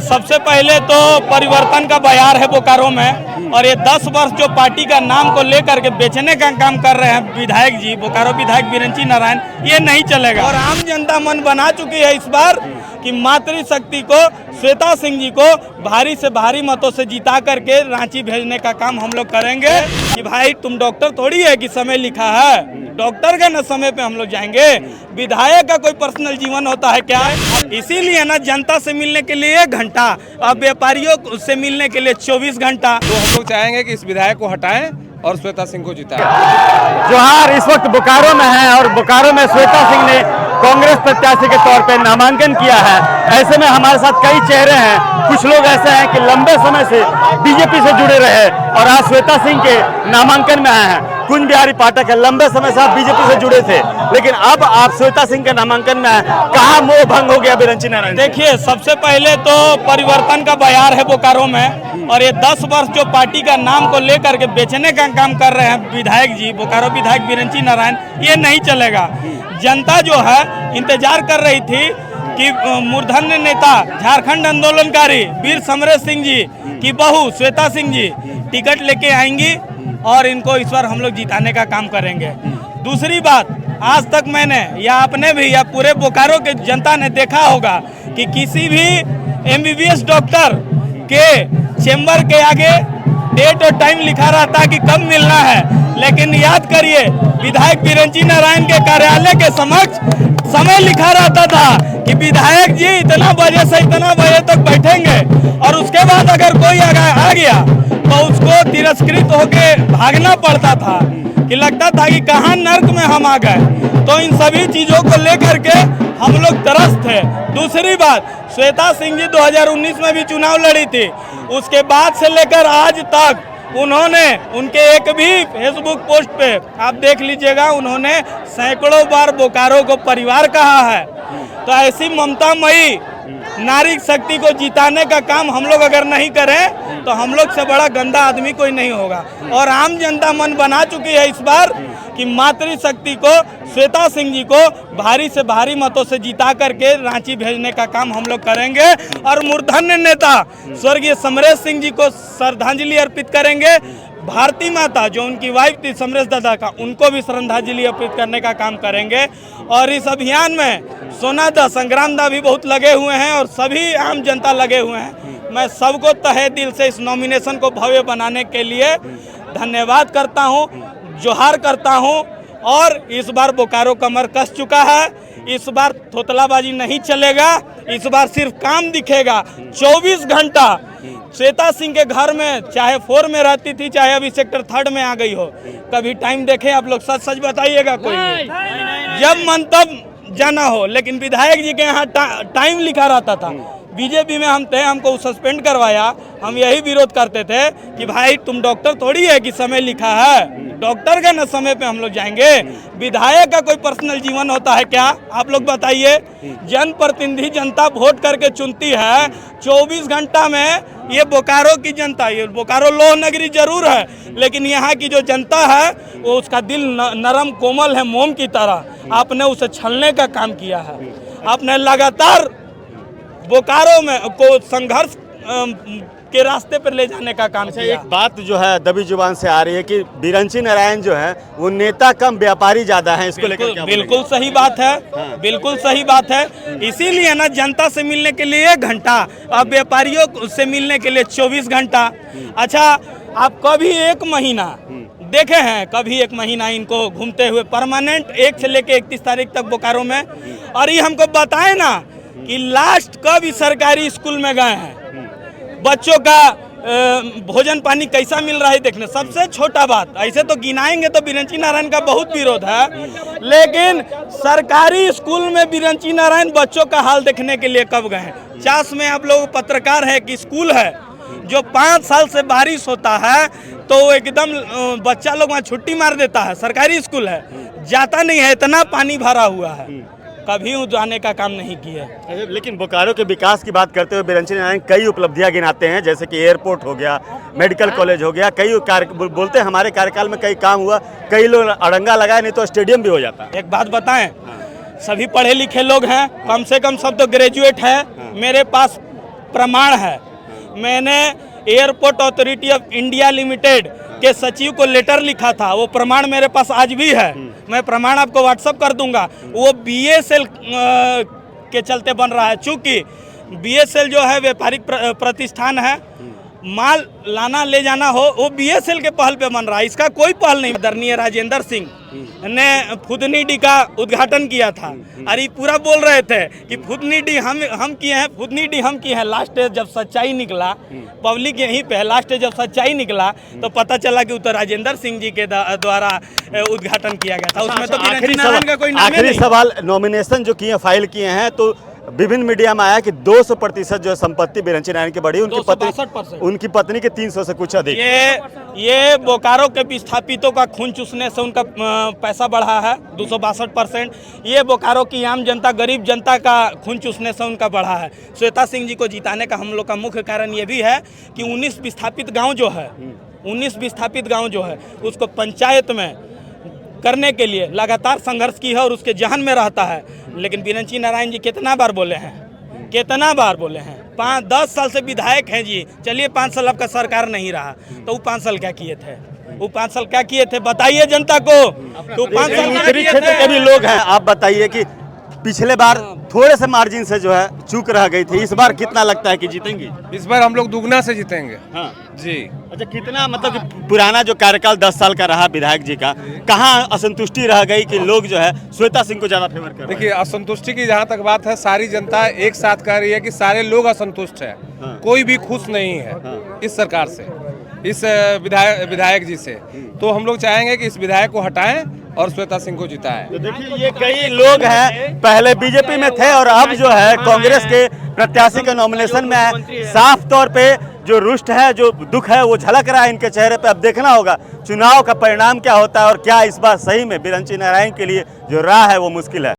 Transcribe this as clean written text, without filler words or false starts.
सबसे पहले तो परिवर्तन का बयार है बोकारो में, और ये 10 वर्ष जो पार्टी का नाम को लेकर के बेचने का काम कर रहे हैं विधायक जी, बोकारो विधायक बिरंची नारायण, ये नहीं चलेगा। और आम जनता मन बना चुकी है इस बार कि मातृशक्ति को, श्वेता सिंह जी को भारी से भारी मतों से जिता करके रांची भेजने का काम हम लोग करेंगे। कि भाई तुम डॉक्टर थोड़ी है कि समय लिखा है, डॉक्टर का न समय पे हम लोग जाएंगे। विधायक का कोई पर्सनल जीवन होता है क्या? इसीलिए ना जनता से मिलने के लिए 1 घंटा, अब व्यापारियों से मिलने के लिए 24 घंटा। तो हम लोग चाहेंगे कि इस विधायक को हटाएं और श्वेता सिंह को जिताएं। जोहार इस वक्त बोकारो में है और बोकारो में श्वेता सिंह ने कांग्रेस प्रत्याशी के तौर पे नामांकन किया है। ऐसे में हमारे साथ कई चेहरे हैं, कुछ लोग ऐसे हैं कि लंबे समय से बीजेपी से जुड़े रहे और आज श्वेता सिंह के नामांकन में आए हैं। कुंज बिहारी पाठक है, लंबे समय से आप बीजेपी से जुड़े थे, लेकिन अब आप श्वेता सिंह के नामांकन में आए, कहाँ मोह भंग हो गया बिरंची नारायण? देखिए, सबसे पहले तो परिवर्तन का बयार है बोकारो में, और ये 10 वर्ष जो पार्टी का नाम को लेकर के बेचने का काम कर रहे हैं विधायक जी, बोकारो विधायक बिरंची नारायण, ये नहीं चलेगा। जनता जो है इंतजार कर रही थी कि मूर्धन्य नेता, झारखंड आंदोलनकारी वीर समरेश सिंह जी की बहू श्वेता सिंह जी टिकट लेके आएंगी और इनको इस बार हम लोग जिताने का काम करेंगे। दूसरी बात, आज तक मैंने या आपने भी या पूरे बोकारो के जनता ने देखा होगा कि किसी भी MBBS डॉक्टर के चेंबर के आगे डेट और टाइम लिखा रहता है कि कब मिलना है, लेकिन याद करिए विधायक बिरंची नारायण के कार्यालय के समक्ष समय लिखा रहता था कि विधायक जी इतना बजे से इतना बजे तक बैठेंगे, और उसके बाद अगर कोई आ गया तो उसको तिरस्कृत होके भागना पड़ता था, कि लगता था कि कहाँ नर्क में हम आ गए। तो इन सभी चीज़ों को लेकर के हम लोग त्रस्त थे। दूसरी बात, श्वेता सिंह जी 2019 में भी चुनाव लड़ी थी, उसके बाद से लेकर आज तक उन्होंने उनके एक भी फेसबुक पोस्ट पे आप देख लीजिएगा, उन्होंने सैकड़ों बार बोकारो को परिवार कहा है। तो ऐसी ममतामयी नारी शक्ति को जिताने का काम हम लोग अगर नहीं करें तो हम लोग से बड़ा गंदा आदमी कोई नहीं होगा। और आम जनता मन बना चुकी है इस बार कि मातृशक्ति को, श्वेता सिंह जी को भारी से भारी मतों से जिता करके रांची भेजने का काम हम लोग करेंगे। और मूर्धन्य नेता स्वर्गीय समरेश सिंह जी को श्रद्धांजलि अर्पित करेंगे। भारती माता जो उनकी वाइफ थी समरेश दादा का, उनको भी श्रद्धांजलि अर्पित करने का काम करेंगे। और इस अभियान में सोना दा, संग्राम दा भी बहुत लगे हुए हैं और सभी आम जनता लगे हुए हैं। मैं सबको तहे दिल से इस नॉमिनेशन को भव्य बनाने के लिए धन्यवाद करता हूं, जोहार करता हूं। और इस बार बोकारो कमर कस चुका है, इस बार थोतलाबाजी नहीं चलेगा, इस बार सिर्फ काम दिखेगा। 24 घंटा श्वेता सिंह के घर में, चाहे 4 में रहती थी, चाहे अभी सेक्टर 3 में आ गई हो, कभी टाइम देखे आप लोग? सच सच बताइएगा कोई, जब मन तब जाना हो। लेकिन विधायक जी के यहाँ टाइम लिखा रहता था। बीजेपी में हम थे, हमको सस्पेंड करवाया, हम यही विरोध करते थे कि भाई तुम डॉक्टर थोड़ी है कि समय लिखा है, डॉक्टर का न समय पे हम लोग जाएंगे। विधायक का कोई पर्सनल जीवन होता है क्या? आप लोग बताइए। जनप्रतिनिधि जनता वोट करके चुनती है। 24 घंटा में ये बोकारो की जनता, ये बोकारो लोह नगरी जरूर है, लेकिन यहाँ की जो जनता है वो, उसका दिल नरम कोमल है, मोम की तरह। आपने उसे छलने का काम किया है। आपने लगातार बोकारो में को संघर्ष के रास्ते पर ले जाने का काम किया। एक बात जो है दबी जुबान से आ रही है कि बिरंची नारायण जो है वो नेता कम व्यापारी ज्यादा है, इसको लेकर क्या? बिल्कुल सही बात है। हाँ। बिल्कुल सही बात है। इसीलिए ना जनता से मिलने के लिए 1 घंटा, अब व्यापारियों से मिलने के लिए 24 घंटा। अच्छा, आप कभी 1 महीना देखे हैं? कभी 1 महीना इनको घूमते हुए परमानेंट 1 से लेके 31 तारीख तक बोकारो में? और ये हमको बताए ना कि लास्ट कब इस सरकारी स्कूल में गए हैं, बच्चों का भोजन पानी कैसा मिल रहा है देखने। सबसे छोटा बात, ऐसे तो गिनाएंगे तो बिरंची नारायण का बहुत विरोध है, लेकिन सरकारी स्कूल में बिरंची नारायण बच्चों का हाल देखने के लिए कब गए हैं? चास में आप लोग पत्रकार है कि स्कूल है जो 5 साल से बारिश होता है तो एकदम बच्चा लोग वहाँ छुट्टी मार देता है। सरकारी स्कूल है, जाता नहीं है, इतना पानी भरा हुआ है, कभी जाने का काम नहीं किया। लेकिन बोकारो के विकास की बात करते हुए बिरंची नारायण कई उपलब्धियां गिनाते हैं, जैसे कि एयरपोर्ट हो गया, मेडिकल कॉलेज हो गया, कई बोलते हैं हमारे कार्यकाल में कई काम हुआ, कई लोग अड़ंगा लगाए, नहीं तो स्टेडियम भी हो जाता। एक बात बताएं, सभी पढ़े लिखे लोग हैं, कम से कम सब तो ग्रेजुएट है। मेरे पास प्रमाण है। मैंने airport authority of India limited के सचिव को लेटर लिखा था, वो प्रमाण मेरे पास आज भी है। मैं प्रमाण आपको व्हाट्सअप कर दूंगा। वो BSL के चलते बन रहा है, चूँकि BSL जो है व्यापारिक प्रतिष्ठान है, माल लाना ले जाना हो वो BSL के पहल पे बन रहा है, इसका कोई पहल नहीं। आदरणीय राजेंद्र सिंह ने फुदनी डी का उद्घाटन किया था, और ये पूरा बोल रहे थे कि फुदनी डी हम किए हैं, फुदनी डी हम किए हैं। लास्ट जब सच्चाई निकला, पब्लिक यहीं पे है, लास्ट जब सच्चाई निकला तो पता चला कि तो राजेंद्र सिंह जी के द्वारा उद्घाटन किया गया था। उसमें तो बिरंची नारायण का कोई नाम ही आखिरी नहीं। सवाल, नॉमिनेशन जो किए फाइल किए हैं तो विभिन्न मीडिया में आया कि 200% जो संपत्ति बिरंची नारायण की बढ़ी, उनकी पत्नी के 300 से कुछ अधिक। ये बोकारो के विस्थापितों का खून चूसने से उनका पैसा बढ़ा है 262%। ये बोकारो की आम जनता, गरीब जनता का खून चूसने से उनका बढ़ा है। श्वेता सिंह जी को जिताने का हम लोग का मुख्य कारण ये भी है कि 19 विस्थापित गाँव जो है, 19 विस्थापित गाँव जो है उसको पंचायत में करने के लिए लगातार संघर्ष की है और उसके जहन में रहता है। लेकिन बिरंची नारायण जी कितना बार बोले हैं, कितना बार बोले हैं, 5-10 साल से विधायक हैं जी। चलिए 5 साल आपका सरकार नहीं रहा तो वो 5 साल क्या किए थे, वो 5 साल क्या किए थे बताइए जनता को। तो 5 साल उत्तरी क्षेत्र के भी लोग हैं, आप बताइए कि पिछले बार थोड़े से मार्जिन से जो है चूक रह गई थी, इस बार कितना लगता है कि जीतेंगी? इस बार हम लोग दुगना से जीतेंगे। हाँ जी। अच्छा, कितना मतलब कि पुराना जो कार्यकाल 10 साल का रहा विधायक जी का, कहाँ असंतुष्टि रह गई कि लोग जो है श्वेता सिंह को ज्यादा फेवर कर रहे हैं? देखिए, असंतुष्टि की जहाँ तक बात है, सारी जनता एक साथ कह रही है कि सारे लोग असंतुष्ट है। हाँ। कोई भी खुश नहीं है इस सरकार से, इस विधायक जी से। तो हम लोग चाहेंगे कि इस विधायक को हटाएं और श्वेता सिंह को जिताएं। तो देखिए, ये कई लोग हैं पहले बीजेपी में थे और अब जो है कांग्रेस के प्रत्याशी के नॉमिनेशन में है। साफ तौर पे जो रुष्ट है, जो दुख है, वो झलक रहा है इनके चेहरे पे। अब देखना होगा चुनाव का परिणाम क्या होता है और क्या इस बार सही में बिरंची नारायण के लिए जो राह है वो मुश्किल है।